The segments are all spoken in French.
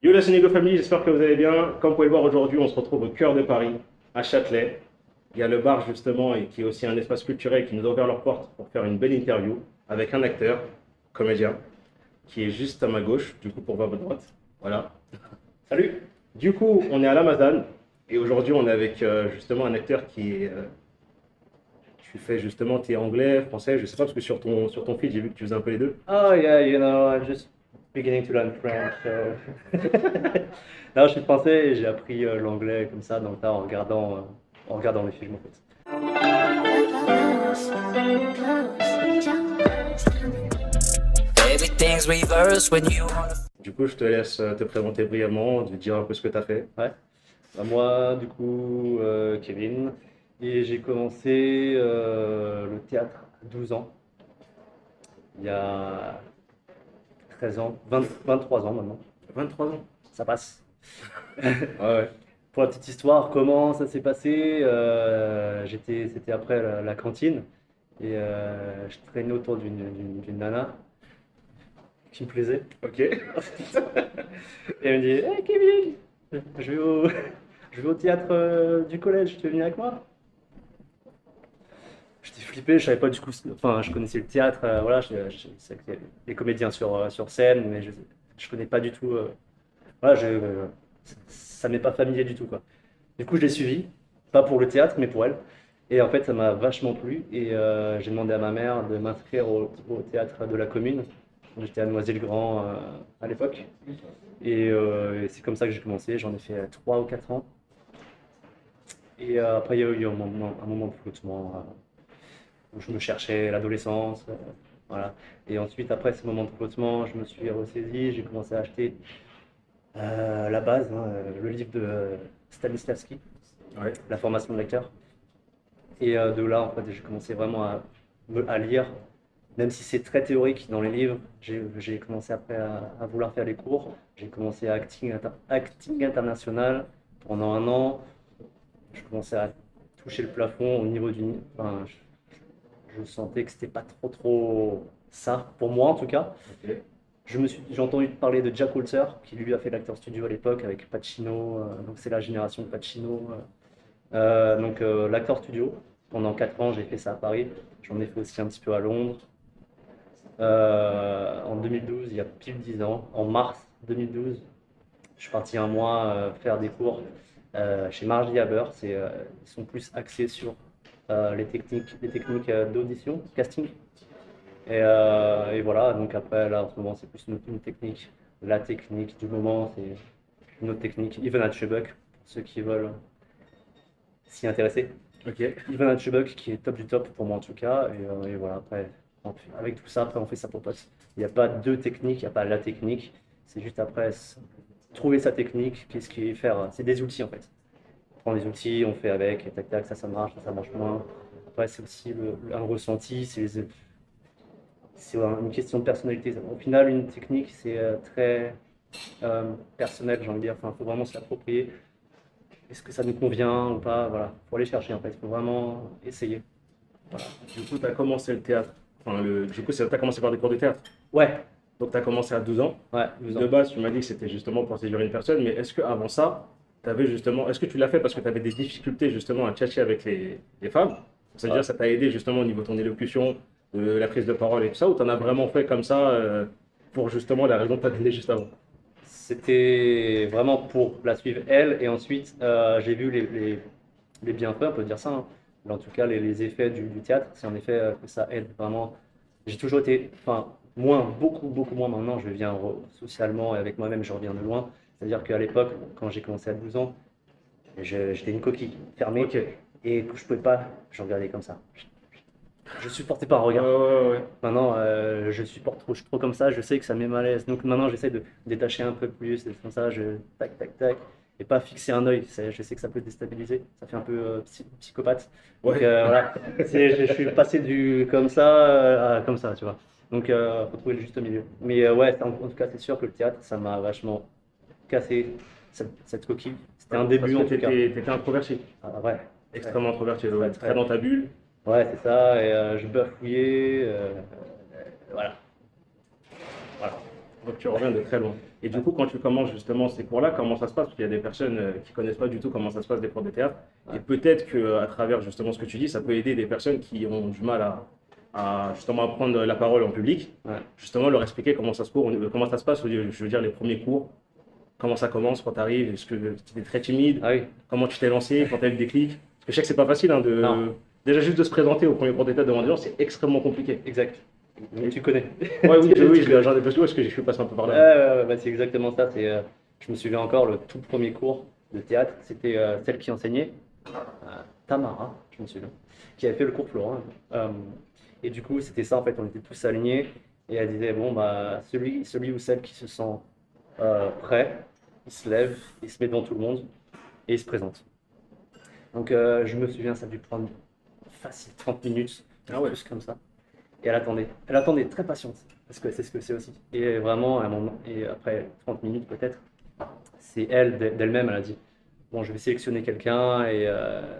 Yo la Sénégo Family, j'espère que vous allez bien. Comme vous pouvez le voir aujourd'hui, on se retrouve au cœur de Paris, à Châtelet. Il y a le bar justement, et qui est aussi un espace culturel qui nous a ouvert leurs portes pour faire une belle interview avec un acteur, comédien, qui est juste à ma gauche, du coup pour voir votre droite. Voilà. Salut. Du coup, on est à l'Amazon et aujourd'hui on est avec justement un acteur qui est... tu fais justement, tu es anglais, français, je sais pas, parce que sur ton feed, j'ai vu que tu faisais un peu les deux. Oh yeah, I'm just beginning to learn French. So. Non, je suis français et j'ai appris l'anglais comme ça dans le tas en regardant les films en fait. Everything's reverse when you... Du coup, je te laisse te présenter brièvement, de dire un peu ce que tu as fait. Ouais. Bah, moi, du coup, Kevin, et j'ai commencé le théâtre à 12 ans, il y a 13 ans, 23 ans maintenant. 23 ans. Ça passe. Ouais, ouais. Pour la petite histoire, comment ça s'est passé? C'était après la cantine et je traînais autour d'une nana qui me plaisait. Ok. Et elle me dit: Hey Kevin, je vais au, je vais au théâtre du collège, tu veux venir avec moi? J'étais flippé, je savais pas du coup, enfin je connaissais le théâtre, voilà, je sais qu'il y a des comédiens sur scène, mais je connais pas du tout, voilà, ça m'est pas familier du tout quoi. Du coup, je l'ai suivi, pas pour le théâtre, mais pour elle. Et en fait, ça m'a vachement plu. Et j'ai demandé à ma mère de m'inscrire au théâtre de la commune. J'étais à Noisy-le-Grand à l'époque. Et c'est comme ça que j'ai commencé. J'en ai fait 3 ou 4 ans. Et après, il y a eu un moment de flottement où je me cherchais l'adolescence. Voilà. Et ensuite, après ce moment de flottement, je me suis ressaisi. J'ai commencé à acheter la base, hein, le livre de Stanislavski, Ouais. La formation de l'acteur. Et de là, en fait, j'ai commencé vraiment à lire, même si c'est très théorique dans les livres. J'ai commencé après à vouloir faire les cours. J'ai commencé à acting international pendant un an. Je commençais à toucher le plafond au niveau du... Enfin, je sentais que c'était pas trop ça, pour moi en tout cas. Ok. J'ai entendu parler de Jack Walter, qui lui a fait l'acteur studio à l'époque avec Pacino. Donc c'est la génération de Pacino. L'acteur studio, pendant 4 ans, j'ai fait ça à Paris. J'en ai fait aussi un petit peu à Londres. En 2012, il y a pile 10 ans, en mars 2012, je suis parti un mois faire des cours chez Margie Haber. Ils sont plus axés sur les techniques d'audition, casting. Et voilà, donc après, là, en ce moment, c'est plus une technique. La technique du moment, c'est une autre technique. Ivan Hatchebuk, pour ceux qui veulent s'y intéresser. Ok. Ivan Hatchebuk qui est top du top pour moi en tout cas. Et voilà, après, avec tout ça, après on fait ça pour potes. Il n'y a pas deux techniques, il n'y a pas la technique. C'est juste après trouver sa technique, qu'est-ce qui est faire. C'est des outils en fait. On prend des outils, on fait avec, et tac tac, ça marche moins. Après, c'est aussi un ressenti, c'est une question de personnalité. Au final, une technique, c'est très personnel, j'ai envie de dire. Enfin, il faut vraiment se l'approprier. Est-ce que ça nous convient ou pas? Voilà, faut aller chercher en fait, faut vraiment essayer. Voilà. Du coup, tu as commencé le théâtre. Enfin, du coup, tu as commencé par des cours de théâtre. Ouais, Donc, tu as commencé à 12 ans. ouais, 12 De ans. base, tu m'as dit que c'était justement pour séduire une personne, mais est-ce qu'avant ça, tu avais justement. Est-ce que tu l'as fait parce que tu avais des difficultés justement à tchatcher avec les femmes? C'est-à-dire, Ouais. ça t'a aidé justement au niveau de ton élocution, de la prise de parole et tout ça, ou tu en as vraiment fait comme ça pour justement la raison que tu as donné juste avant? C'était vraiment pour la suivre elle, et ensuite j'ai vu les bienfaits, on peut dire ça, hein. Mais en tout cas les effets du théâtre, c'est en effet que ça aide vraiment. J'ai toujours été, enfin, moins, beaucoup moins maintenant, je viens socialement et avec moi-même, je reviens de loin. C'est-à-dire qu'à l'époque, quand j'ai commencé à 12 ans, j'étais une coquille fermée Ok. et que je pouvais pas, je regardais comme ça. Je supportais pas un Ouais, regard. ouais, ouais. Maintenant, je supporte trop, je suis trop comme ça, je sais que ça me met mal à l'aise. Donc maintenant, j'essaie de détacher un peu plus, et comme ça, tac, tac, tac, et pas fixer un œil. Je sais que ça peut déstabiliser, ça fait un peu psychopathe. Donc Ouais. voilà, je suis passé du comme ça à comme ça, tu vois. Donc, faut trouver le juste milieu. Mais ouais, en tout cas, c'est sûr que le théâtre, ça m'a vachement cassé cette coquille. C'était un Parce début que en tu tout cas. étais introverti, Ah, ouais, très, extrêmement introverti, très, très très. dans ta bulle. Ouais, c'est ça, et je bafouillais, voilà. Voilà. Donc tu reviens de très loin. Et du coup, quand tu commences justement ces cours-là, comment ça se passe? Parce qu'il y a des personnes qui connaissent pas du tout comment ça se passe des cours de théâtre. Ouais. Et peut-être qu'à travers justement ce que tu dis, ça peut aider des personnes qui ont du mal à justement prendre la parole en public, Ouais. justement leur expliquer comment ça se passe, je veux dire les premiers cours, comment ça commence quand tu arrives, est-ce que tu es très timide, Ah oui, comment tu t'es lancé, quand tu as eu le déclic. Parce que je sais que c'est pas facile hein, non, déjà juste de se présenter au premier cours de théâtre devant des gens, c'est extrêmement compliqué. exact. Et- Tu connais. Ouais, oui, Tu oui, connais. j'en ai parce que je suis passé un peu par Ouais, là. ouais, ouais, bah, c'est exactement ça. Je me souviens encore, le tout premier cours de théâtre, c'était celle qui enseignait, Tamara, je me souviens, qui avait fait le cours Florent. Et du coup, c'était ça, en fait, on était tous alignés. Et elle disait, bon, bah, celui ou celle qui se sent prêt, il se lève, il se met devant tout le monde et il se présente. Donc, je me souviens, ça a dû prendre facile 30 minutes, Ah ouais. plus comme ça. Et elle attendait très patiente, parce que c'est ce que c'est aussi. Et vraiment, à un moment, et après 30 minutes peut-être, c'est elle, d'elle-même, elle a dit, bon, je vais sélectionner quelqu'un, et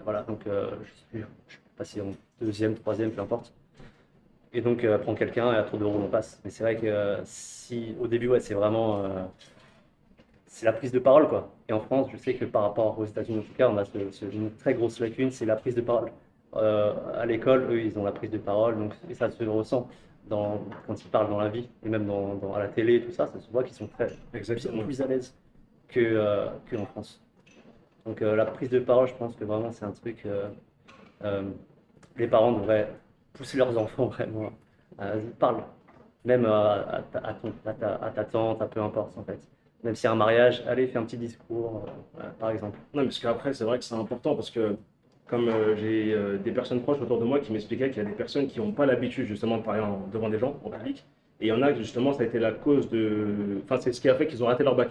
voilà, donc je suis passé en deuxième, troisième, peu importe. Et donc, elle prend quelqu'un, et à tour de rôle, on passe. Mais c'est vrai que si, au début, ouais, c'est vraiment, c'est la prise de parole, quoi. Et en France, je sais que par rapport aux États-Unis, en tout cas, on a une très grosse lacune, c'est la prise de parole. À l'école, eux, ils ont la prise de parole, donc, et ça se ressent quand ils parlent dans la vie, et même à la télé, et tout ça, ça se voit qu'ils sont bien Exactement. plus à l'aise qu'en France. Donc, la prise de parole, je pense que vraiment, c'est un truc. Euh, les parents devraient pousser leurs enfants vraiment à parler, même à ta tante, à peu importe en fait. Même s'il y a un mariage, allez, fais un petit discours, par exemple. Non, parce qu'après, c'est vrai que c'est important parce que comme j'ai des personnes proches autour de moi qui m'expliquaient qu'il y a des personnes qui n'ont pas l'habitude justement de parler devant des gens en public. Et il y en a que justement, ça a été la cause de. Enfin, c'est ce qui a fait qu'ils ont raté leur bac.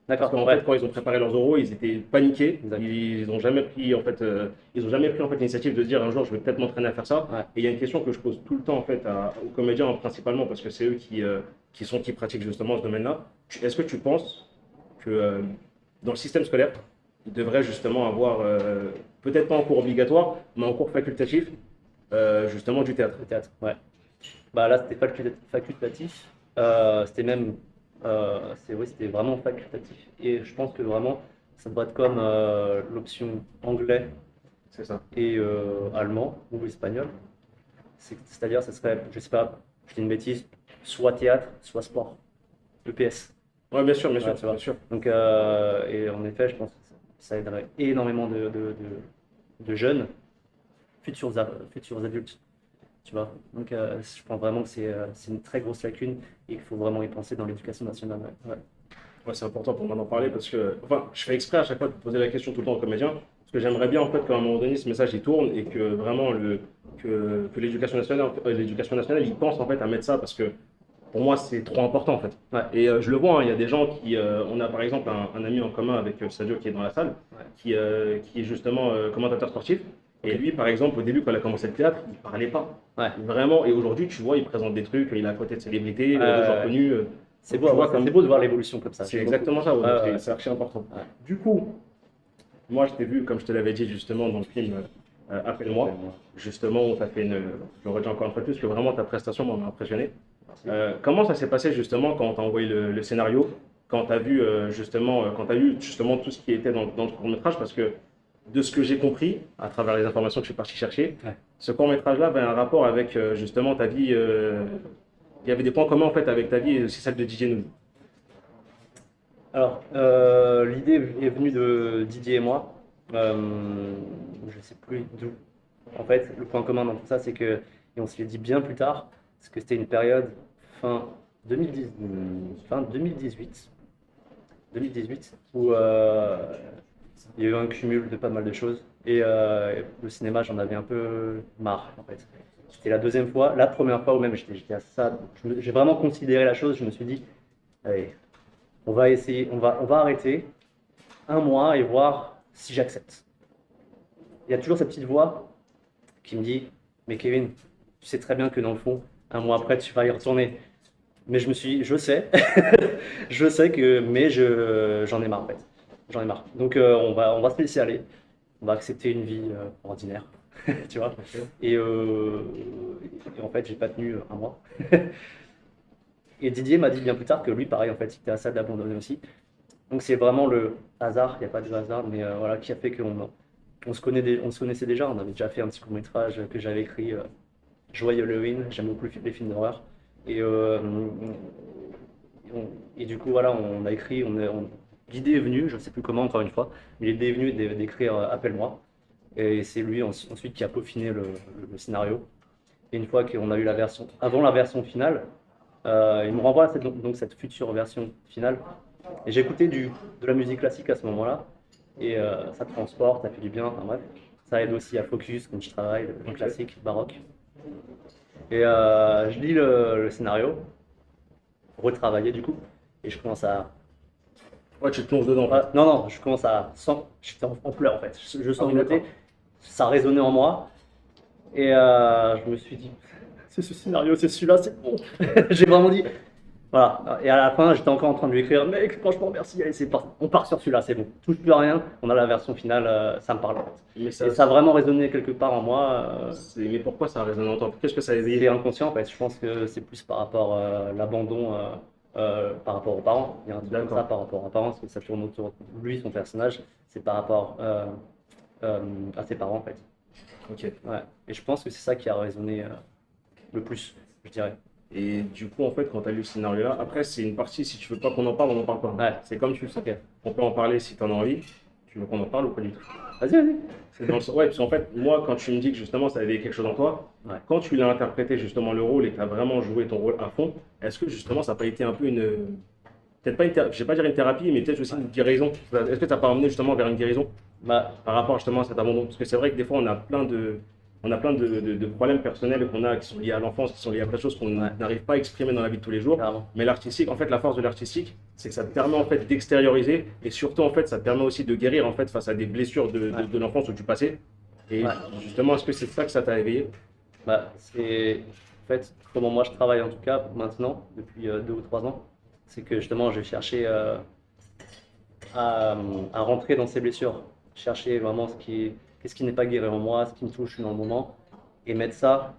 Parce D'accord, qu'en fait, ouais, quand ils ont préparé leurs oraux, ils étaient paniqués. exact. Ils n'ont jamais pris en fait, ils ont jamais pris en fait l'initiative de se dire un jour, je vais peut-être m'entraîner à faire ça. Ouais, Et il y a une question que je pose tout le temps en fait aux comédiens principalement parce que c'est eux qui pratiquent justement ce domaine-là. Est-ce que tu penses que dans le système scolaire, il devrait justement avoir peut-être pas en cours obligatoire, mais en cours facultatif, justement du théâtre? le théâtre, ouais. Bah là, c'était facultatif. C'était même, oui, c'était vraiment facultatif. Et je pense que vraiment, ça doit être comme l'option anglais C'est ça. et allemand ou espagnol. C'est-à-dire, ça serait, je sais pas, je dis une bêtise, soit théâtre, soit sport. EPS. Ouais, bien Ouais, sûr, tu bien vois. sûr. Donc, et en effet, je pense que ça aiderait énormément de jeunes, futurs adultes. Tu vois. Donc, je pense vraiment que c'est une très grosse lacune et qu'il faut vraiment y penser dans l'éducation nationale. Ouais. Ouais. Ouais, c'est important pour moi d'en parler parce que, enfin, je fais exprès à chaque fois de poser la question tout le temps aux comédiens parce que j'aimerais bien en fait qu'à un moment donné ce message il tourne et que vraiment que l'éducation nationale il pense en fait à mettre ça parce que pour moi c'est trop important en fait. Ouais. Et je le vois, hein, il y a des gens on a par exemple un ami en commun avec Sadio qui est dans la salle, Ouais. qui est justement commentateur sportif. Et Ok. lui, par exemple, au début, quand il a commencé le théâtre, il parlait pas. Ouais. Vraiment. Et aujourd'hui, tu vois, il présente des trucs, il est à côté de célébrités, de gens Euh, connus. c'est Donc, beau, tu vois, c'est comme beau de voir l'évolution comme ça. c'est J'aime beaucoup. exactement ça, ouais, Ouais, donc ouais, c'est archi important. ouais. Du coup, moi, je t'ai vu, comme je te l'avais dit justement dans le film Appelle-moi, Moi. justement, on t'a fait je le redis encore une fois de plus, que vraiment ta prestation m'a impressionné. Merci. Comment ça s'est passé justement quand on t'a envoyé le scénario, quand tu as vu quand tu as eu justement tout ce qui était dans le court-métrage, parce que de ce que j'ai compris, à travers les informations que je suis parti chercher, Ouais. ce court-métrage-là avait un rapport avec justement ta vie. Il y avait des points communs en fait avec ta vie et aussi celle de DJ Nounou. Alors, l'idée est venue de Didier et moi. Je ne sais plus d'où. En fait, le point commun dans tout ça, c'est que, et on se l'est dit bien plus tard, c'est que c'était une période fin 2010, fin 2018, où il y a eu un cumul de pas mal de choses. Et le cinéma, j'en avais un peu marre, en fait. C'était la deuxième fois, la première fois où même j'étais à ça. J'ai vraiment considéré la chose, je me suis dit, allez, on va essayer, on va arrêter un mois et voir si j'accepte. Il y a toujours cette petite voix qui me dit, mais Kevin, tu sais très bien que dans le fond, un mois après, tu vas y retourner. Mais je sais, je sais que, mais j'en ai marre en fait. J'en ai marre. Donc on va se laisser aller. On va accepter une vie ordinaire, tu vois. Ok. Et, euh, et en fait, j'ai pas tenu un mois. Et Didier m'a dit bien plus tard que lui, pareil, en fait, il était à ça d'abandonner aussi. Donc c'est vraiment le hasard, il n'y a pas de hasard, mais voilà, qui a fait on se connaissait déjà. On avait déjà fait un petit court-métrage que j'avais écrit, Joyeux Halloween. J'aime beaucoup les films d'horreur. Et, et du coup, voilà, on a écrit, l'idée est venue, je ne sais plus comment, encore une fois, mais l'idée est venue d'écrire Appelle-moi. Et c'est lui ensuite qui a peaufiné le scénario. Et une fois qu'on a eu la version, avant la version finale, il me renvoie à cette future version finale. Et j'ai écouté de la musique classique à ce moment-là. Et ça transporte, ça fait du bien. Enfin, bref, ça aide aussi à focus quand je travaille, le classique, baroque. Et je lis le scénario, retravaillé du coup. Et je commence à. Ouais, tu te plonges dedans en fait. Non, non, je commence à. J'étais en pleurs en fait. Je sens oui, monter. d'accord. Ça résonnait en moi. Et je me suis dit, c'est ce scénario, c'est celui-là, c'est bon. J'ai vraiment dit, voilà. Et à la fin, j'étais encore en train de lui écrire, mec, franchement, merci, allez, on part sur celui-là, c'est bon. Touche plus à rien, on a la version finale, ça me parle. Mais Et ça a vraiment résonné quelque part en moi. mais pourquoi ça résonne en toi? Qu'est-ce que ça a éveillé? C'est inconscient, en fait. Je pense que c'est plus par rapport à l'abandon, par rapport aux parents. Il y a un truc comme D'accord. ça par rapport aux parents, parce que ça tourne autour de lui, son personnage. C'est par rapport à ses parents, en fait. Ok. Ouais. Et je pense que c'est ça qui a résonné le plus, je dirais. Et du coup, en fait, quand tu as lu ce scénario-là, après, c'est une partie, si tu veux pas qu'on en parle, on n'en parle pas. Ouais. C'est comme tu le sais. Ok. On peut en parler si tu en as envie. Tu veux qu'on en parle ou pas du tout? Vas-y, vas-y. C'est dans le sens. Ouais, parce qu'en fait, moi, quand tu me dis que justement ça a éveillé quelque chose en toi, Ouais. quand tu l'as interprété justement le rôle et que tu as vraiment joué ton rôle à fond, est-ce que justement ça n'a pas été un peu une. Peut-être pas une je vais pas dire une thérapie, mais peut-être aussi une guérison. Est-ce que tu n'as pas amené justement vers une guérison Bah, par rapport justement à cet abandon? Parce que c'est vrai que des fois, on a plein de problèmes personnels qu'on a qui sont liés à l'enfance, qui sont liés à plein de choses qu'on Ouais. n'arrive pas à exprimer dans la vie de tous les jours. carrément. Mais l'artistique, en fait, la force de l'artistique, c'est que ça te permet en fait d'extérioriser et surtout en fait, ça te permet aussi de guérir en fait face à des blessures Ouais. de l'enfance ou du passé. Et Ouais. justement, est-ce que c'est ça que ça t'a éveillé? Bah, c'est en fait comment moi je travaille en tout cas maintenant depuis 2 ou 3 ans, c'est que justement je vais chercher à rentrer dans ces blessures, chercher vraiment qu'est-ce qui n'est pas guéri en moi, ce qui me touche dans le moment, et mettre ça,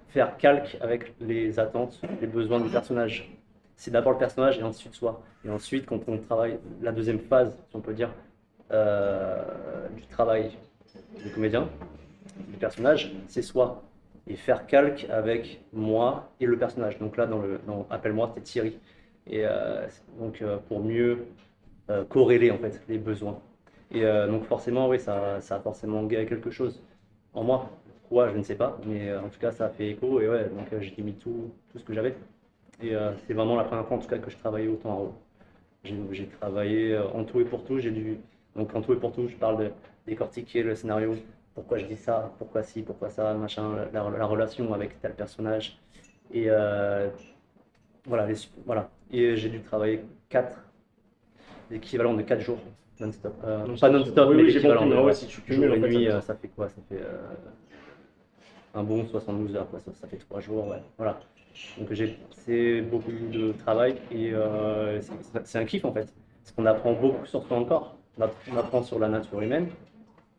faire calque avec les attentes, les besoins du personnage. C'est d'abord le personnage et ensuite soi. Et ensuite, quand on travaille la deuxième phase, si on peut dire, du travail du comédien, du personnage, c'est soi. Et faire calque avec moi et le personnage. Donc là, dans Appelle-moi, c'était Thierry. Et donc, pour mieux corréler en fait les besoins. Et donc forcément, oui, ça a forcément guéri quelque chose en moi. Quoi, je ne sais pas, mais en tout cas, ça a fait écho. Et ouais, donc j'ai mis tout ce que j'avais. Et c'est vraiment la première fois en tout cas que je travaillais autant en rôle. J'ai travaillé en tout et pour tout. Donc en tout et pour tout, je parle de décortiquer le scénario. Pourquoi je dis ça, pourquoi ci, pourquoi ça, machin, la relation avec tel personnage. Et voilà, voilà. Et j'ai dû travailler l'équivalent de 4 jours non-stop. Pas non-stop, Oui, mais oui, j'ai l'équivalent compris, mais de ouais, si tu jour cumules, en et fait, nuit, ça ça fait quoi? Ça fait un bon 72 heures, quoi. Ça fait 3 jours, ouais. Voilà. Donc c'est beaucoup de travail et c'est un kiff en fait. Parce qu'on apprend beaucoup sur son corps, on apprend sur la nature humaine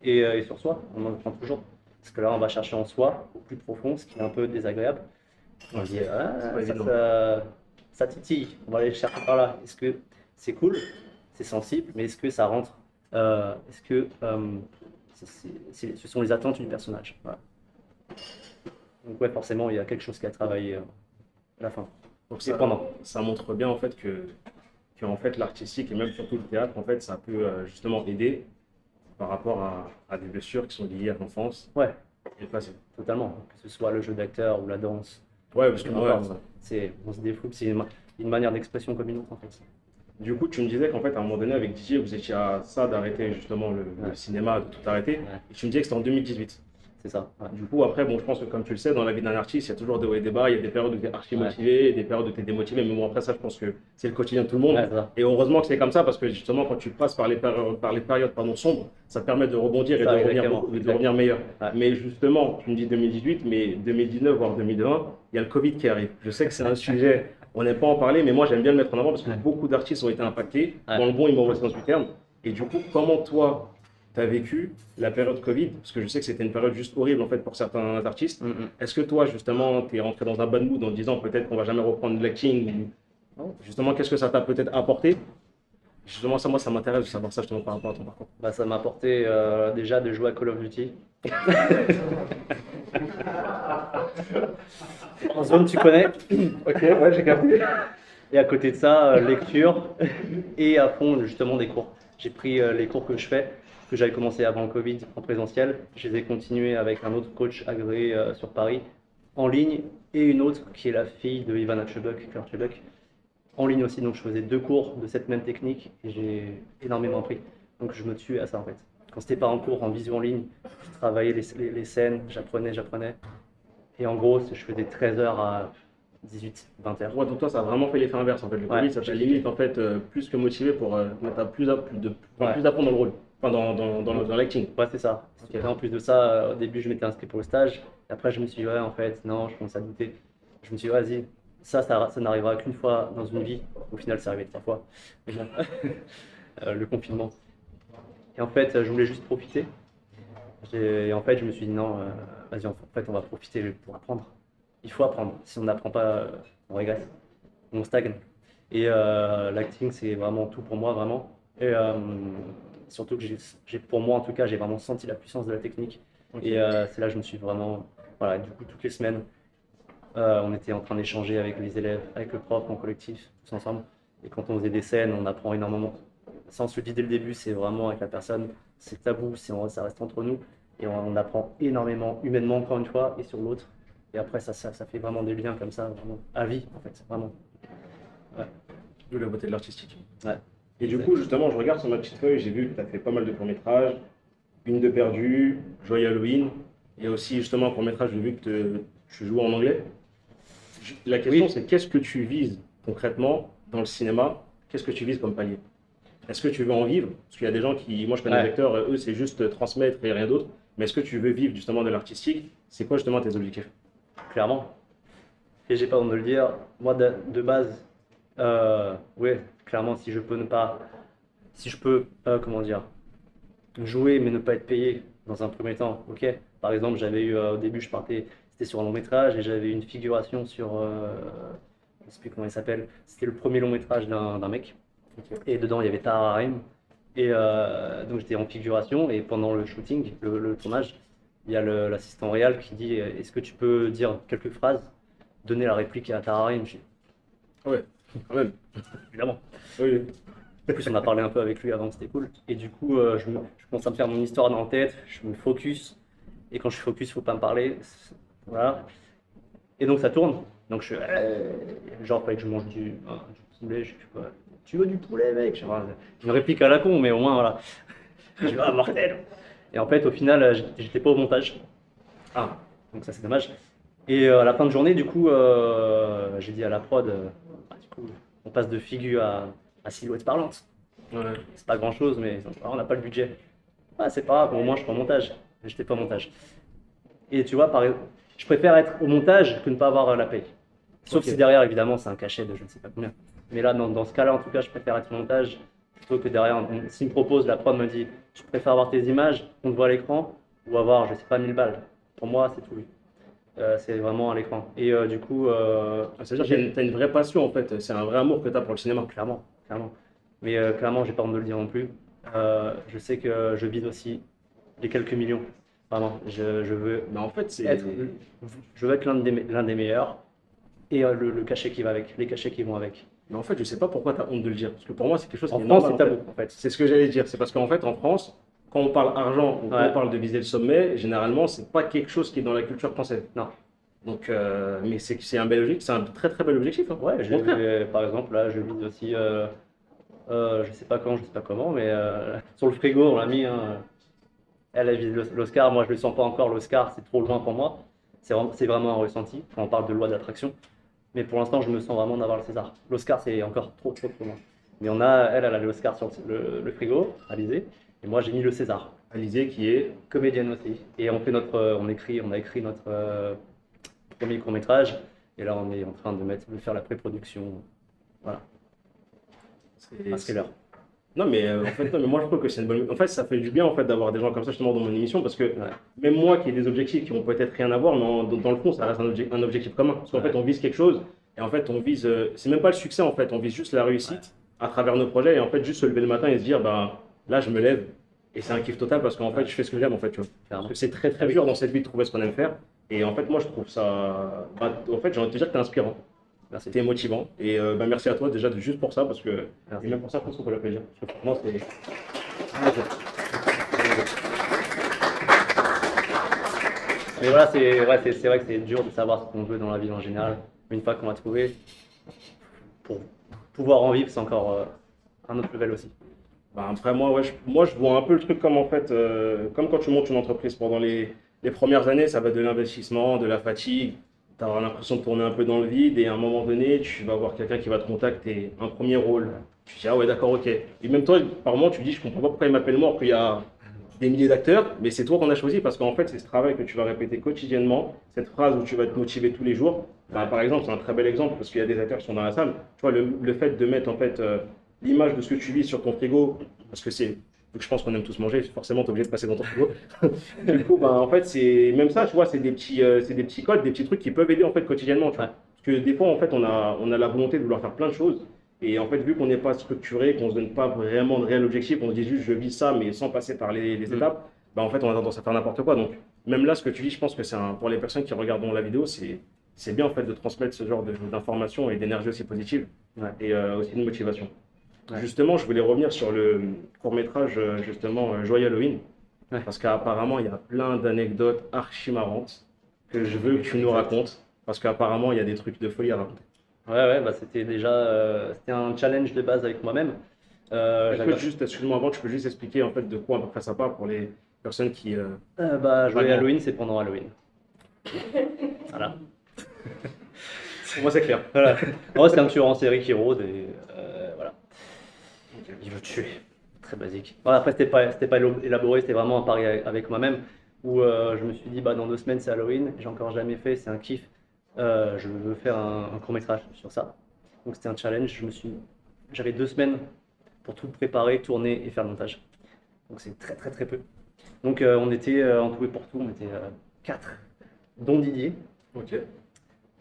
et sur soi, on en apprend toujours. Parce que là, on va chercher en soi, au plus profond, ce qui est un peu désagréable. On se dit, ah, c'est pas évident. ça titille, on va aller chercher par là. Est-ce que c'est cool, c'est sensible, mais est-ce que ça rentre est-ce que ce sont les attentes du personnage? Voilà. Donc ouais, forcément, il y a quelque chose qui a travaillé à la fin. Donc Et pendant. ça montre bien en fait que en fait l'artistique et même surtout le théâtre en fait ça peut justement aider par rapport à des blessures qui sont liées à l'enfance Ouais, et le passé. totalement. Que ce soit le jeu d'acteur ou la danse, Ouais, parce que peu ouais, importe. On se défoule, c'est une manière d'expression comme une autre en fait. du coup tu me disais qu'en fait à un moment donné avec Didier vous étiez à ça d'arrêter justement le Ouais. cinéma, de tout arrêter Ouais, et tu me disais que c'était en 2018. c'est ça. Ouais. Du coup après bon je pense que comme tu le sais dans la vie d'un artiste il y a toujours des hauts et des bas, il y a des périodes où tu es archi Ouais. motivé et des périodes où tu es démotivé mais bon après ça je pense que c'est le quotidien de tout le monde. Ouais, c'est ça. Et heureusement que c'est comme ça parce que justement, quand tu passes par par les périodes pardon, sombres, ça te permet de rebondir et Ça, de revenir, exactement. de revenir meilleur. Ouais. Mais justement, tu me dis 2018, mais 2019 voire 2020, il y a le Covid qui arrive. Je sais que c'est un sujet, on n'aime pas en parler, mais moi j'aime bien le mettre en avant parce que Ouais. beaucoup d'artistes ont été impactés, Ouais. dans le bon et mauvais sens du terme. Et du coup, comment toi, tu as vécu la période Covid, parce que je sais que c'était une période juste horrible en fait pour certains artistes. Est-ce que toi, justement, tu es rentré dans un bad mood en disant peut-être qu'on va jamais reprendre l'acting ou justement, qu'est-ce que ça t'a peut-être apporté? Justement, ça, moi, ça m'intéresse de savoir ça justement par rapport à ton parcours. Bah, ça m'a apporté déjà de jouer à Call of Duty. En zone, tu connais. Ok, ouais, j'ai capté. Et à côté de ça, lecture et à fond justement des cours. J'ai pris les cours que je fais, que j'avais commencé avant le Covid en présentiel. Je les ai continués avec un autre coach agréé sur Paris en ligne et une autre qui est la fille de Ivana Chebuk, Claire Chebuk, en ligne aussi. Donc je faisais 2 cours de cette même technique et j'ai énormément appris. Donc je me tuais à ça en fait. Quand c'était pas en cours, en visio en ligne, je travaillais les scènes, j'apprenais. Et en gros, je faisais 13 heures à 18, 20 heures. Ouais, donc toi, ça a vraiment fait l'effet inverse en fait. Le Ouais, Covid, ça t'a limite en fait plus que motivé pour mettre Ouais. plus à fond dans le rôle, enfin dans l'acting. Ouais, c'est ça. Ok. Et en plus de ça, au début, je m'étais inscrit pour le stage. Et après, je me suis dit, ouais, en fait, non, je commence à douter. Je me suis dit, vas-y, ça n'arrivera qu'une fois dans une vie. Au final, c'est arrivé 3 fois. Déjà. Le confinement. Et en fait, je voulais juste profiter. Et en fait, je me suis dit, non, vas-y, en fait, on va profiter pour apprendre. Il faut apprendre. Si on n'apprend pas, on régresse, on stagne. Et l'acting, c'est vraiment tout pour moi, vraiment. Et surtout que pour moi, en tout cas, j'ai vraiment senti la puissance de la technique. Ok. Et c'est là que je me suis vraiment. Voilà, du coup, toutes les semaines, on était en train d'échanger avec les élèves, avec le prof, en collectif, tous ensemble. Et quand on faisait des scènes, on apprend énormément. Ça, on se le dit dès le début, c'est vraiment avec la personne, c'est tabou, ça reste entre nous. Et on apprend énormément, humainement, encore une fois, et sur l'autre. Et après, ça fait vraiment des liens comme ça, vraiment, à vie, en fait, vraiment. Ouais. D'où la beauté de l'artistique. Ouais. Et du coup, justement, je regarde sur ma petite feuille, j'ai vu que tu as fait pas mal de courts-métrages, Une de perdue, Joyeux Halloween, et aussi justement un court-métrage, j'ai vu que tu joues en anglais. La question, Oui, c'est qu'est-ce que tu vises concrètement dans le cinéma? Qu'est-ce que tu vises comme palier? Est-ce que tu veux en vivre? Parce qu'il y a des gens qui, moi je connais des ouais, acteurs, eux c'est juste transmettre et rien d'autre. Mais est-ce que tu veux vivre justement de l'artistique? C'est quoi justement tes objectifs? clairement. Et j'ai pas honte de le dire, moi, de base, ouais, clairement, si je peux ne pas. Si je peux, comment dire, jouer mais ne pas être payé dans un premier temps, ok. Par exemple, j'avais eu au début, c'était sur un long métrage et j'avais une figuration sur, je sais plus comment il s'appelle, c'était le premier long métrage d'un mec Ok. et dedans il y avait Tahar Rahim et donc j'étais en figuration et pendant le shooting, le tournage, il y a l'assistant réal qui dit est-ce que tu peux dire quelques phrases, donner la réplique à Tahar Rahim. Je dis, Ouais, quand même. évidemment. Oui. En plus, on a parlé un peu avec lui avant, c'était cool. Et du coup, je commence à me faire mon histoire dans la tête, je me focus. Et quand je focus, il ne faut pas me parler. Voilà. Et donc, ça tourne. Donc, genre, fallait que je mange du poulet. Je sais pas. Tu veux du poulet, mec? Une réplique à la con, mais au moins, voilà. Je dis, ah, mortel. Et en fait, au final, j'étais pas au montage. Ah, Donc, ça, c'est dommage. Et à la fin de journée, du coup, j'ai dit à la prod, bah, du coup, on passe de figure à silhouette parlante. ouais. C'est pas grand chose, mais on n'a pas le budget. Ah, c'est pas grave, au moins je suis en montage. Mais j'étais pas au montage. Et tu vois, je préfère être au montage que ne pas avoir la paye. Sauf Ok. si derrière, évidemment, c'est un cachet de je ne sais pas combien. Mais là, dans ce cas-là, en tout cas, je préfère être au montage plutôt que derrière. S'il me propose, la prod me dit, tu préfères avoir tes images, on te voit à l'écran, ou avoir, je sais pas, 1000 balles. Pour moi, c'est tout. Oui. C'est vraiment à l'écran. Et du coup, Ah, c'est-à-dire que tu as une vraie passion en fait. C'est un vrai amour que tu as pour le cinéma. clairement, clairement. Mais clairement, j'ai pas honte de le dire non plus. Je sais que je vise aussi les quelques millions. Vraiment, Mais en fait, c'est. être, je veux être l'un des meilleurs et le cachet qui va avec, les cachets qui vont avec. Mais en fait, je sais pas pourquoi tu as honte de le dire. Parce que pour moi, c'est quelque chose En qui est France, normal c'est en fait. tabou, en fait. C'est ce que j'allais dire. C'est parce qu'en fait, en France, quand on parle argent ou quand on Ouais, parle de viser le sommet, généralement, c'est pas quelque chose qui est dans la culture française. non. Donc, mais c'est un bel objectif, c'est un très très bel objectif, hein. Ouais, Au contraire. par exemple, là, je vise aussi, je sais pas quand, je sais pas comment, mais sur le frigo, on l'a mis, hein. Elle vise l'Oscar, moi je le sens pas encore, l'Oscar, c'est trop loin pour moi. C'est vraiment un ressenti quand on parle de loi d'attraction. Mais pour l'instant, je me sens vraiment d'avoir le César. L'Oscar, c'est encore trop loin. Mais elle a l'Oscar sur le frigo, Alizé, et moi j'ai mis le César. Alizé qui est. Comédienne aussi. Et on a écrit notre premier court-métrage, et là on est en train de faire la pré-production. Voilà, un c'est- thriller. Non, mais en fait, non, mais moi je trouve que c'est une bonne. En fait, ça fait du bien en fait d'avoir des gens comme ça justement dans mon émission parce que Ouais, même moi qui ai des objectifs qui ont peut-être rien à voir, mais dans le fond, ça reste un objectif commun. Parce qu'en fait, ouais, on vise quelque chose et en fait, on vise. C'est même pas le succès en fait, on vise juste la ouais, réussite à travers nos projets et en fait, juste se lever le matin et se dire, bah là, je me lève et c'est un kiff total parce qu'en fait, ouais, je fais ce que j'aime en fait, tu vois. Parce que clairement. c'est très Ah très oui, dur dans cette vie de trouver ce qu'on aime faire et en fait, moi je trouve ça. En fait, j'ai envie de te dire que t'es inspirant. merci, C'était motivant. Et bah, merci à toi déjà juste pour ça, parce que, et merci. même pour ça, je pense qu'on peut l'applaudir. Parce que franchement, c'est. Mais voilà, c'est ouais, c'est vrai que c'est dur de savoir ce qu'on veut dans la vie en général. Une fois qu'on a trouvé, pour pouvoir en vivre, c'est encore un autre level aussi. Bah, après, moi, ouais, moi, je vois un peu le truc comme en fait, comme quand tu montes une entreprise pendant les premières années, ça va être de l'investissement, de la fatigue. Tu auras l'impression de tourner un peu dans le vide et à un moment donné, tu vas voir quelqu'un qui va te contacter, un premier rôle. Tu te dis, ah ouais, d'accord, ok. Et même toi, par moment, tu te dis, je comprends pas pourquoi il m'appelle moi, alors qu'il y a des milliers d'acteurs, mais c'est toi qu'on a choisi parce qu'en fait, c'est ce travail que tu vas répéter quotidiennement, cette phrase où tu vas te motiver tous les jours. Bah, Ouais. par exemple, c'est un très bel exemple parce qu'il y a des acteurs qui sont dans la salle. Tu vois, le fait de mettre en fait l'image de ce que tu vis sur ton frigo, parce que c'est, vu que je pense qu'on aime tous manger, forcément, tu es obligé de passer dans ton frigo. Du coup, bah, en fait, c'est même ça, tu vois, c'est des petits codes, des petits trucs qui peuvent aider en fait quotidiennement, tu vois. Ouais. Parce que des fois, en fait, on a la volonté de vouloir faire plein de choses. Et en fait, vu qu'on n'est pas structuré, qu'on ne se donne pas vraiment de réel objectif, on se dit juste je vis ça, mais sans passer par les Mm. étapes, bah, en fait, on a tendance à faire n'importe quoi. Donc, même là, ce que tu dis, je pense que pour les personnes qui regardent la vidéo, c'est bien en fait de transmettre ce genre d'informations et d'énergie aussi positive Ouais. et aussi de motivation. Ouais. Justement, je voulais revenir sur le court-métrage, justement, Joyeux Halloween, Ouais. parce qu'apparemment, il y a plein d'anecdotes archi marrantes que je veux que tu nous Exact. racontes, parce qu'apparemment, il y a des trucs de folie à raconter. Ouais, ouais, bah c'était déjà c'était un challenge de base avec moi-même. Est-ce que J'avais juste, excuse-moi avant, tu peux juste expliquer en fait de quoi à peu près ça parle pour les personnes qui bah jouer vaguement. Halloween, c'est pendant Halloween. Voilà. Pour moi, c'est clair. Voilà. Moi, c'est un tueur en série qui rôde et voilà. Ok. Il veut tuer. Très basique. Voilà, après, c'était pas élaboré, c'était vraiment un pari avec moi-même où je me suis dit, bah, dans 2 semaines, c'est Halloween. J'ai encore jamais fait, c'est un kiff. Je veux faire un court-métrage sur ça. Donc, c'était un challenge. J'avais 2 semaines pour tout préparer, tourner et faire le montage. Donc, c'est très, très, très peu. Donc, on était en tout et pour tout, on était quatre, dont Didier, Ok.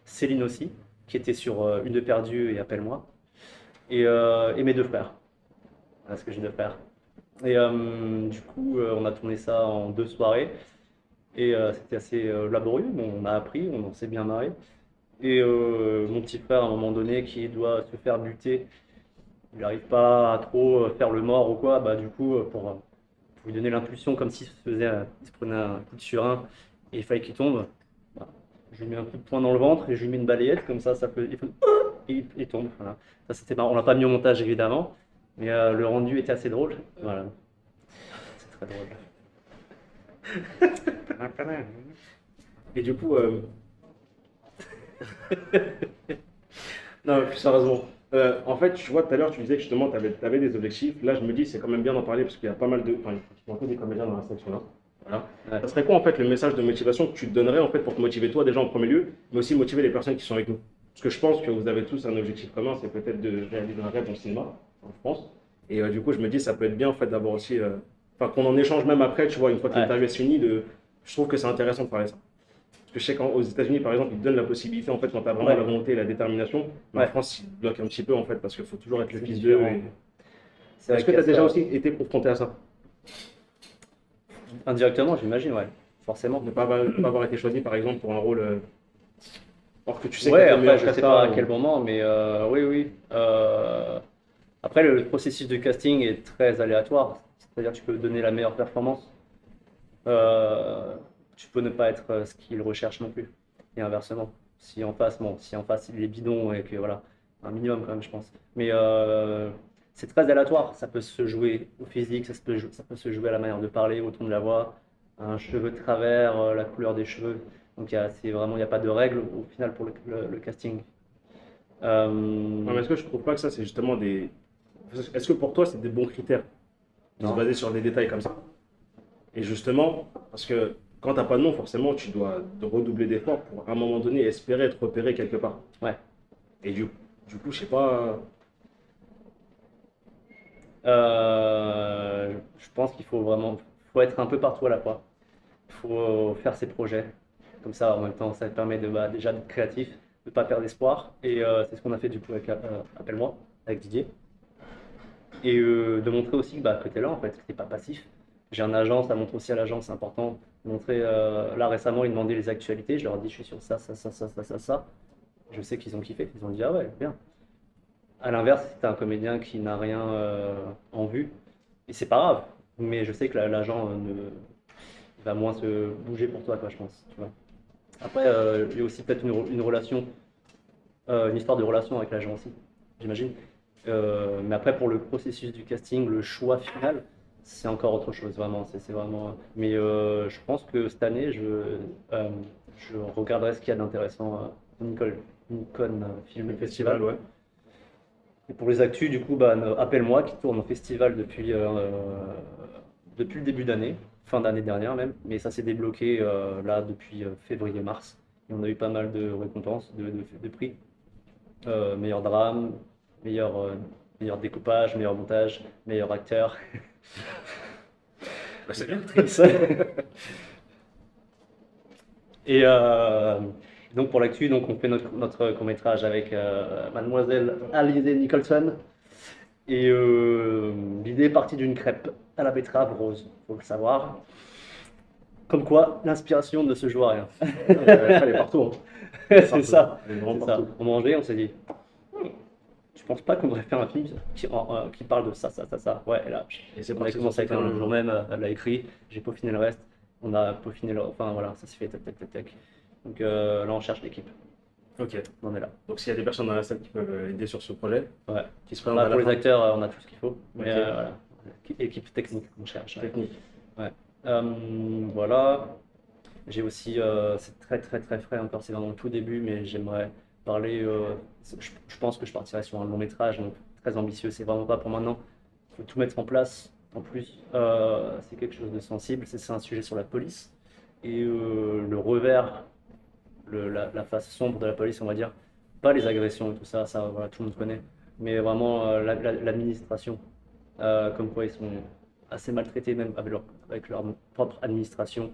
Céline aussi, qui était sur Une de perdue et Appelle-moi, et mes deux frères, parce que j'ai deux frères. Et du coup, on a tourné ça en 2 soirées. Et c'était assez laborieux, mais on a appris, on s'est bien marré. Et mon petit frère, à un moment donné, qui doit se faire buter, il n'arrive pas à trop faire le mort ou quoi, bah du coup, pour lui donner l'impulsion, comme s'il il se prenait un coup de surin et il fallait qu'il tombe, bah, je lui mets un coup de poing dans le ventre et je lui mets une balayette, comme ça peut, et il tombe. Voilà. Ça, c'était marrant. On l'a pas mis au montage, évidemment, mais le rendu était assez drôle. Voilà, c'est très drôle. Et du coup, non, mais plus sérieusement, en fait, tu vois, tout à l'heure, tu disais que justement, tu avais des objectifs. Là, je me dis, c'est quand même bien d'en parler parce qu'il y a pas mal de. Enfin, il y a un peu des comédiens dans la section là. Voilà. Ouais. Ça serait quoi, en fait, le message de motivation que tu te donnerais, en fait, pour te motiver toi, déjà en premier lieu, mais aussi motiver les personnes qui sont avec nous? Parce que je pense que vous avez tous un objectif commun, c'est peut-être de réaliser un rêve dans le cinéma, en France. Et du coup, je me dis, ça peut être bien, en fait, d'avoir aussi. Enfin, qu'on en échange même après, tu vois, une fois que Ouais. l'interview est finie, je trouve que c'est intéressant de parler de ça. Parce que je sais qu'aux États-Unis, par exemple, ils te donnent la possibilité, en fait, quand tu as vraiment la Ouais. volonté et la détermination. Mais en Ouais. France, ils te bloquent un petit peu, en fait, parce qu'il faut toujours être le C'est fils d'eux. différent. C'est Est-ce vrai que qu'il tu y as a déjà ça. aussi été confronté à ça? Indirectement, j'imagine, ouais. Forcément. Ne pas avoir été choisi, par exemple, pour un rôle, alors que tu sais que tu Ouais, as fait le après, meilleur je sais pas prestat à quel moment, mais oui, oui. Après, le processus de casting est très aléatoire. C'est-à-dire que tu peux donner la meilleure performance. Euh, Tu peux ne pas être ce qu'il recherche non plus. Et inversement. Si en face il est bidon et que voilà, un minimum quand même, je pense. Mais c'est très aléatoire. Ça peut se jouer au physique, ça peut se jouer à la manière de parler, au ton de la voix, un cheveu de travers, la couleur des cheveux. Donc c'est vraiment, il n'y a pas de règle au final pour le casting. Non, mais est-ce que je trouve pas que ça, c'est justement des. Est-ce que pour toi, c'est des bons critères de se Non? baser sur des détails comme ça? Et justement, parce que quand t'as pas de nom, forcément, tu dois redoubler d'efforts pour, à un moment donné, espérer être repéré quelque part. Ouais. Et du coup, je sais pas. Je pense qu'il faut vraiment, faut être un peu partout à la fois. Il faut faire ses projets. Comme ça, en même temps, ça te permet de, bah, déjà d'être créatif, de ne pas perdre espoir. Et c'est ce qu'on a fait du coup avec Appelle-moi, avec Didier. Et de montrer aussi bah, que tu es là, en fait, que tu n'es pas passif. J'ai un agent, ça montre aussi à l'agent, c'est important. Montrer, là récemment, ils demandaient les actualités. Je leur ai dit, je suis sur ça, ça, ça, ça, ça, ça, ça. Je sais qu'ils ont kiffé. Ils ont dit, ah ouais, bien. À l'inverse, si tu un comédien qui n'a rien en vue, et c'est pas grave, mais je sais que l'agent il va moins se bouger pour toi, quoi, je pense. Tu vois. Après, il y a aussi peut-être une relation, une histoire de relation avec l'agent aussi, j'imagine. Mais après, pour le processus du casting, le choix final, c'est encore autre chose, vraiment. C'est vraiment. Mais je pense que cette année, je regarderai ce qu'il y a d'intéressant au Nikon Film Le Festival. festival, ouais. Et pour les actus, du coup, bah, Appelle-moi qui tourne au festival depuis le début d'année, fin d'année dernière même, mais ça s'est débloqué là depuis février-mars. Et on a eu pas mal de récompenses, de prix. Meilleur drame, meilleur, meilleur découpage, meilleur montage, meilleur acteur, Bah, c'est bien. actrice. Et donc pour l'actu, donc on fait notre court-métrage avec mademoiselle Alizée Nicholson. Et l'idée est partie d'une crêpe à la betterave rose, faut le savoir. Comme quoi, l'inspiration ne se joue à rien. Elle est partout. Hein. C'est ça. Elle est vraiment C'est ça. partout. On mangeait, on s'est dit, tu penses pas qu'on devrait faire un film qui parle de ça, ça, ça, ça. Ouais, et là, Et c'est on a parti commencé sur avec tout le jour même, elle l'a écrit, j'ai peaufiné le reste, on a peaufiné le. Enfin voilà, ça s'est fait tac, tac, tac, tac. Donc là, on cherche l'équipe, Ok. on en est là. Donc s'il y a des personnes dans la salle qui peuvent aider sur ce projet, Ouais. qui se présentent Là, à pour la les fin, acteurs, on a tout ce qu'il faut. Mais Ok. voilà, équipe technique qu'on cherche. Ouais. technique. Ouais. Euh, voilà. J'ai aussi, c'est très très très frais encore, c'est dans le tout début, mais j'aimerais parler. Je pense que je partirai sur un long métrage, donc très ambitieux. C'est vraiment pas pour maintenant. Il faut tout mettre en place. En plus, c'est quelque chose de sensible. C'est un sujet sur la police et le revers, la face sombre de la police, on va dire. Pas les agressions et tout ça, ça voilà, tout le monde connaît, mais vraiment l'administration. Comme quoi ils sont assez maltraités même avec leur propre administration.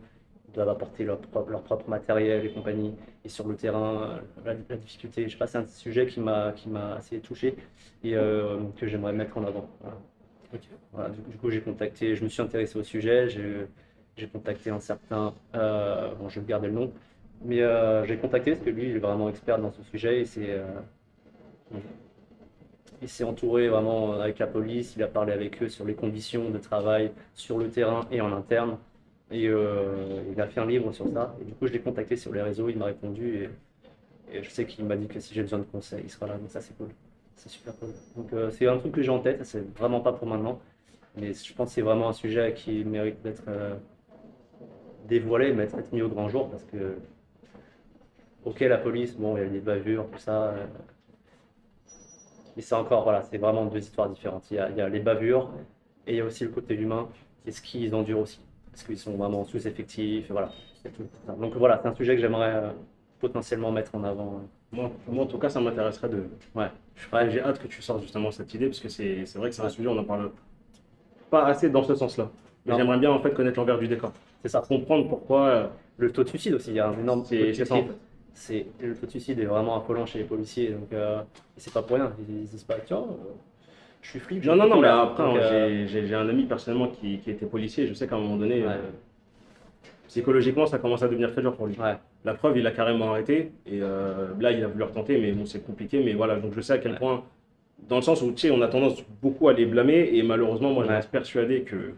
Ils doivent apporter leur propre matériel et compagnie. Et sur le terrain, la difficulté, je sais pas, c'est un sujet qui m'a assez touché et que j'aimerais mettre en avant. Voilà. Ok. Voilà, du coup, je me suis intéressé au sujet, j'ai contacté un certain, bon, je vais garder le nom, mais j'ai contacté parce que lui, il est vraiment expert dans ce sujet et il s'est entouré vraiment avec la police, il a parlé avec eux sur les conditions de travail sur le terrain et en interne. Et il a fait un livre sur ça. Et du coup, je l'ai contacté sur les réseaux, il m'a répondu. Et je sais qu'il m'a dit que si j'ai besoin de conseils, il sera là. Donc ça, c'est cool. C'est super cool. Donc c'est un truc que j'ai en tête, c'est vraiment pas pour maintenant. Mais je pense que c'est vraiment un sujet qui mérite d'être dévoilé, mais d'être mis au grand jour. Parce que, ok, la police, bon, il y a des bavures, tout ça. Mais c'est encore, voilà, c'est vraiment deux histoires différentes. Il y a les bavures et il y a aussi le côté humain et ce qu'ils endurent aussi. Parce qu'ils sont vraiment sous-effectifs, et voilà. Il y a tout ça. Donc voilà, c'est un sujet que j'aimerais potentiellement mettre en avant. Moi, en tout cas, ça m'intéresserait de. Ouais, J'ai hâte que tu sortes justement cette idée, parce que c'est vrai que c'est un sujet, on en parle pas assez dans ce sens-là. Mais non, j'aimerais bien en fait connaître l'envers du décor. c'est ça. Comprendre pourquoi. Le taux de suicide aussi, il y a un énorme taux de C'est ça en suicide. fait. Le taux de suicide est vraiment affolant chez les policiers. Donc, et c'est pas pour rien. Ils disent pas, tiens, je suis flic, je Non, non, fous non, en mais l'air. après, Donc, hein, j'ai un ami personnellement qui était policier. Je sais qu'à un moment donné, ouais, psychologiquement, ça commence à devenir très dur pour lui. ouais, La preuve, il a carrément arrêté. Et là, il a voulu retenter, mais bon, c'est compliqué. Mais voilà, donc je sais à quel ouais, point, dans le sens où, tu sais, on a tendance beaucoup à les blâmer. Et malheureusement, moi, je ouais, reste persuadé que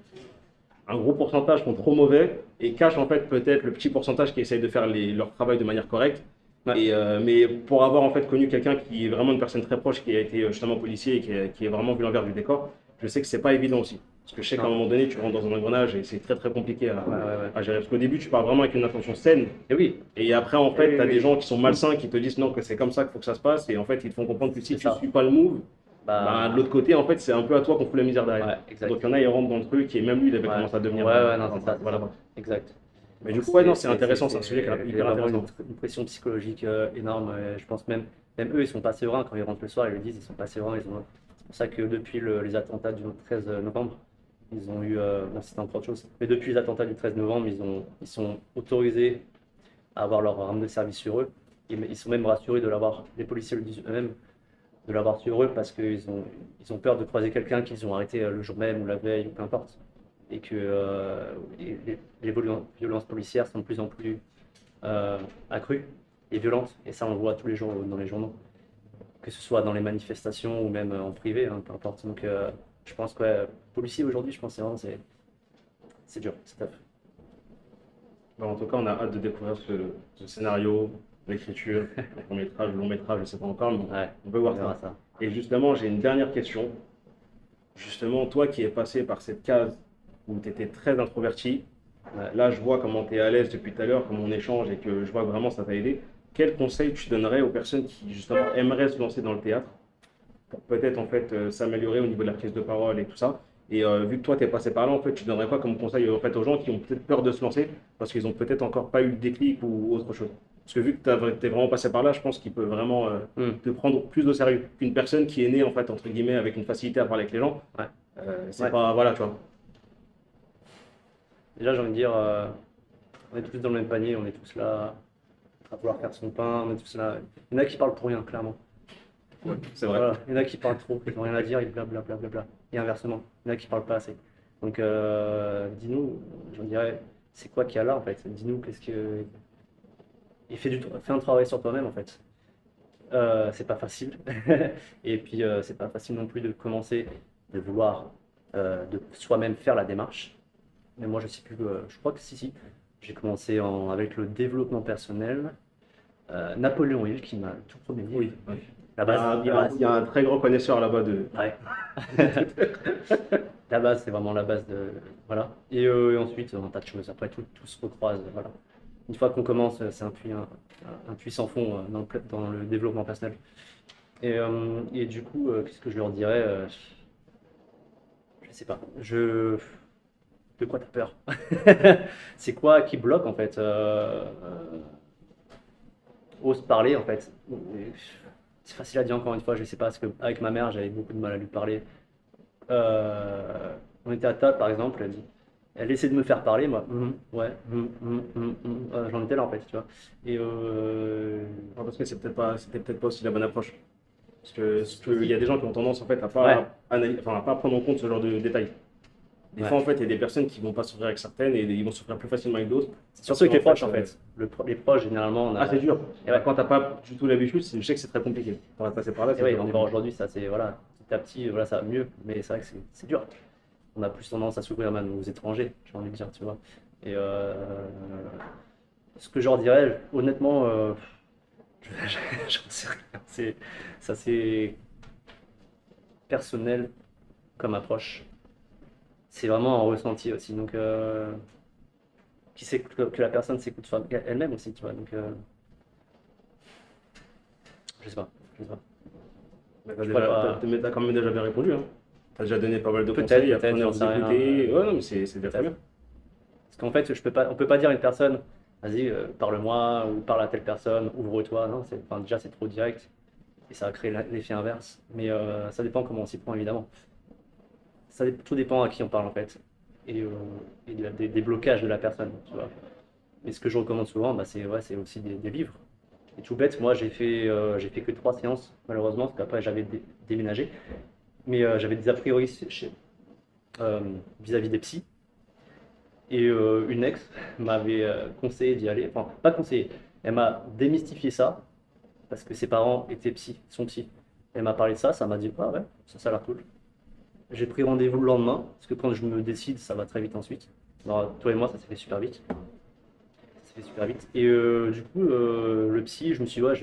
un gros pourcentage sont trop mauvais et cachent en fait peut-être le petit pourcentage qui essaye de faire leur travail de manière correcte. ouais, Et, mais pour avoir en fait connu quelqu'un qui est vraiment une personne très proche, qui a été justement policier et qui est vraiment vu l'envers du décor, je sais que c'est pas évident aussi. Parce que je sais qu'à un non, moment donné, tu rentres dans un engrenage et c'est très très compliqué ouais, ouais, ouais. à gérer. Parce qu'au début, tu pars vraiment avec une intention saine. Et oui, Et après, en et fait, oui, tu as des oui, gens qui sont malsains, qui te disent non, que c'est comme ça qu'il faut que ça se passe. Et en fait, ils te font comprendre que si c'est tu ne ça. suis pas le move, bah, de Bah, l'autre côté, en fait, c'est un peu à toi qu'on fout la misère derrière. ouais, exact. Donc il y en a, ils rentrent dans le truc et même lui, il avait Ouais, commencé à devenir. ouais, ouais, non, c'est ça, c'est Voilà. ça. Exact. Mais Donc du coup, ouais, non, c'est intéressant, c'est un sujet qui est il y a hyper vraiment intéressant. une pression psychologique énorme. Et je pense même eux, ils sont pas sereins quand ils rentrent le soir. Ils le disent, ils sont pas sereins. pour ça que depuis les attentats du 13 novembre, ils ont eu, bon, c'était encore autre chose, mais depuis les attentats du 13 novembre, ils sont autorisés à avoir leur arme de service sur eux. Et ils sont même rassurés de l'avoir, les policiers le disent eux-mêmes, de l'avoir sur eux parce ils ont peur de croiser quelqu'un qu'ils ont arrêté le jour même ou la veille ou peu importe. Et que les violences policières sont de plus en plus accrues et violentes. Et ça, on le voit tous les jours dans les journaux, que ce soit dans les manifestations ou même en privé, hein, peu importe. Donc, je pense que ouais, policier aujourd'hui, je pense que c'est dur, c'est tough. Bah, en tout cas, on a hâte de découvrir ce scénario, l'écriture, le court métrage, le long métrage, je ne sais pas encore, mais Ouais, on peut on voir verra ça. ça. Et justement, j'ai une dernière question. Justement, toi qui es passé par cette case où tu étais très introverti, Ouais. là je vois comment tu es à l'aise depuis tout à l'heure, comment on échange et que je vois que vraiment ça t'a aidé. Quel conseil tu donnerais aux personnes qui justement aimeraient se lancer dans le théâtre pour peut-être en fait s'améliorer au niveau de la prise de parole et tout ça? Et vu que toi tu es passé par là, en fait, tu donnerais quoi comme conseil en fait, aux gens qui ont peut-être peur de se lancer parce qu'ils ont peut-être encore pas eu le déclic ou autre chose? Parce que vu que tu es vraiment passé par là, je pense qu'il peut vraiment Hmm. te prendre plus au sérieux qu'une personne qui est née en fait entre guillemets avec une facilité à parler avec les gens. Ouais. C'est Ouais. pas voilà, tu vois. Déjà, j'ai envie de dire, on est tous dans le même panier, on est tous là à vouloir faire son pain, on est tous là. Il y en a qui parlent pour rien, clairement. Ouais, c'est vrai. Voilà. Il y en a qui parlent trop, ils n'ont rien à dire, ils blablabla. Bla, bla, bla. Et inversement, il y en a qui parlent pas assez. Donc, dis-nous, j'en dirais, c'est quoi qu'il y a là en fait? Dis-nous qu'est-ce que. Et fais un travail sur toi-même en fait. C'est pas facile. Et puis, c'est pas facile non plus de commencer, de vouloir de soi-même faire la démarche. Mais moi, je sais plus, je crois que si. J'ai commencé avec le développement personnel. Napoléon Hill qui m'a le tout premier livre. Oui. Ouais. La base, la base. Il y a un très grand connaisseur là-bas de. Ouais. La base, c'est vraiment la base de. Voilà. Et ensuite, un tas de choses. Après, tout se recroise. Voilà. Une fois qu'on commence, c'est un puits sans fond dans le développement personnel. Et du coup, qu'est-ce que je leur dirais je sais pas. De quoi t'as peur? C'est quoi qui bloque en fait ose parler en fait. C'est facile à dire encore une fois, je sais pas, parce qu'avec ma mère, j'avais beaucoup de mal à lui parler. On était à table par exemple, elle essaie de me faire parler, moi, ouais, j'en étais là en fait, tu vois. Et Ouais, parce que c'était peut-être pas aussi la bonne approche. Parce que il y a des gens qui ont tendance en fait à ouais, pas à pas prendre en compte ce genre de détails. Des ouais. fois en fait, il y a des personnes qui vont pas souffrir avec certaines et ils vont souffrir plus facilement avec d'autres. Parce Surtout avec les qu'en proches en fait, fait. Les proches, généralement, on ah a. c'est dur. Et ouais. Quand t'as pas du tout l'habitude, je sais que c'est très compliqué. Quand on va passer par là, Et c'est oui, dur. encore aujourd'hui, ça c'est voilà, petit à petit, voilà, ça va mieux, mais c'est vrai que c'est dur. On a plus tendance à s'ouvrir même aux étrangers, j'ai envie de dire, tu vois. Et ce que je leur dirais, honnêtement, j'en sais rien. Ça c'est personnel comme approche. C'est vraiment un ressenti aussi. Donc, qui sait que la personne s'écoute elle-même aussi, tu vois. Donc, je sais pas. Je sais pas. Je pourrais pas. Mais t'as quand même déjà bien répondu. Hein. T'as déjà donné pas mal de Peut-être, conseils, peut-être, apprenez à j'en vous sais rien. écouter. Ouais, non, mais c'est déjà très Peut-être. bien. Parce qu'en fait, on peut pas dire à une personne, vas-y, parle-moi, ou parle à telle personne, ouvre-toi. Non, enfin, déjà, c'est trop direct. Et ça va créer l'effet inverse. Mais ça dépend comment on s'y prend, évidemment. Tout dépend à qui on parle, en fait. Et des blocages de la personne, tu vois. Et ce que je recommande souvent, bah, c'est aussi des livres. Et tout bête, moi, j'ai fait que 3 séances, malheureusement, parce qu'après, j'avais déménagé. Mais j'avais des a priori vis-à-vis des psys. Et une ex m'avait conseillé d'y aller, enfin pas conseillé, elle m'a démystifié ça, parce que ses parents étaient son psy. Elle m'a parlé de ça, ça m'a dit, ah ouais, ça a l'air cool. J'ai pris rendez-vous le lendemain, parce que quand je me décide, ça va très vite ensuite. Alors, toi et moi, ça s'est fait super vite. Ça s'est fait super vite. Et du coup, le psy, je me suis dit, ouais,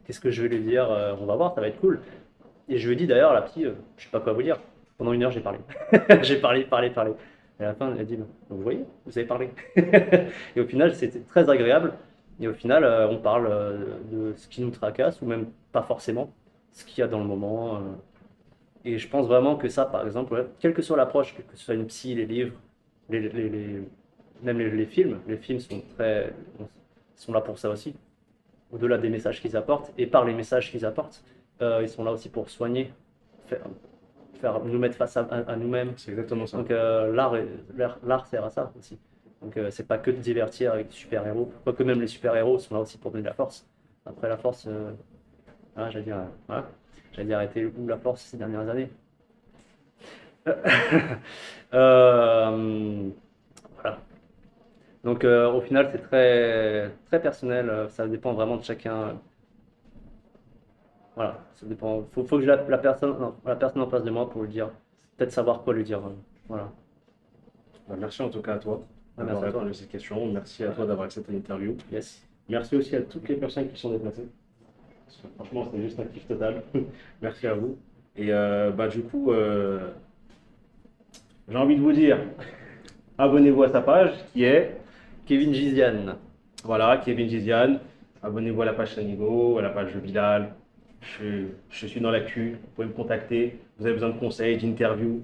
qu'est-ce que je vais lui dire on va voir, ça va être cool. Et je lui ai dit d'ailleurs, la psy, je sais pas quoi vous dire. Pendant 1 heure, j'ai parlé. J'ai parlé. Et à la fin, elle a dit, donc, vous voyez, vous avez parlé. Et au final, c'était très agréable. Et au final, on parle de ce qui nous tracasse, ou même pas forcément, ce qu'il y a dans le moment. Et je pense vraiment que ça, par exemple, ouais, quelle que soit l'approche, que ce soit une psy, les livres, même les films sont là pour ça aussi. Au-delà des messages qu'ils apportent, et par les messages qu'ils apportent, ils sont là aussi pour soigner, nous mettre face à nous-mêmes. C'est exactement ça. Donc l'art sert à ça aussi. Donc c'est pas que de divertir avec des super-héros, quoique même les super-héros sont là aussi pour donner de la force. Après la force, voilà, j'allais dire arrêter où la force ces dernières années. Voilà. Donc au final c'est très, très personnel, ça dépend vraiment de chacun. Voilà, ça dépend. Faut que j'ai la personne en face de moi pour lui dire, peut-être savoir quoi lui dire. Voilà. Bah, merci en tout cas à toi d'avoir Merci à toi. répondu à cette question. Merci à toi d'avoir accepté l'interview. Yes. Merci aussi à toutes les personnes qui sont déplacées. Parce que franchement, c'était juste un kiff total. Merci à vous. Et du coup, j'ai envie de vous dire, abonnez-vous à sa page qui est, Kevin Giziane. voilà, Kevin Giziane. Abonnez-vous à la page Sanigo, à la page de Bilal. Je suis dans l'actu. Vous pouvez me contacter. Vous avez besoin de conseils, d'interviews.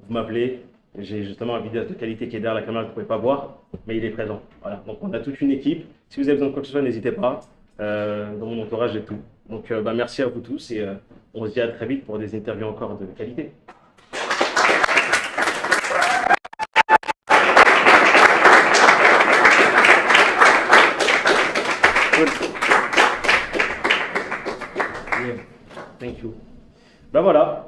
Vous m'appelez. J'ai justement un vidéaste de qualité qui est derrière la caméra que vous ne pouvez pas voir, mais il est présent. Voilà. Donc on a toute une équipe. Si vous avez besoin de quoi que ce soit, n'hésitez pas. Dans mon entourage, j'ai tout. Donc merci à vous tous et on se dit à très vite pour des interviews encore de qualité. Good. Yeah. Thank you. Ben voilà.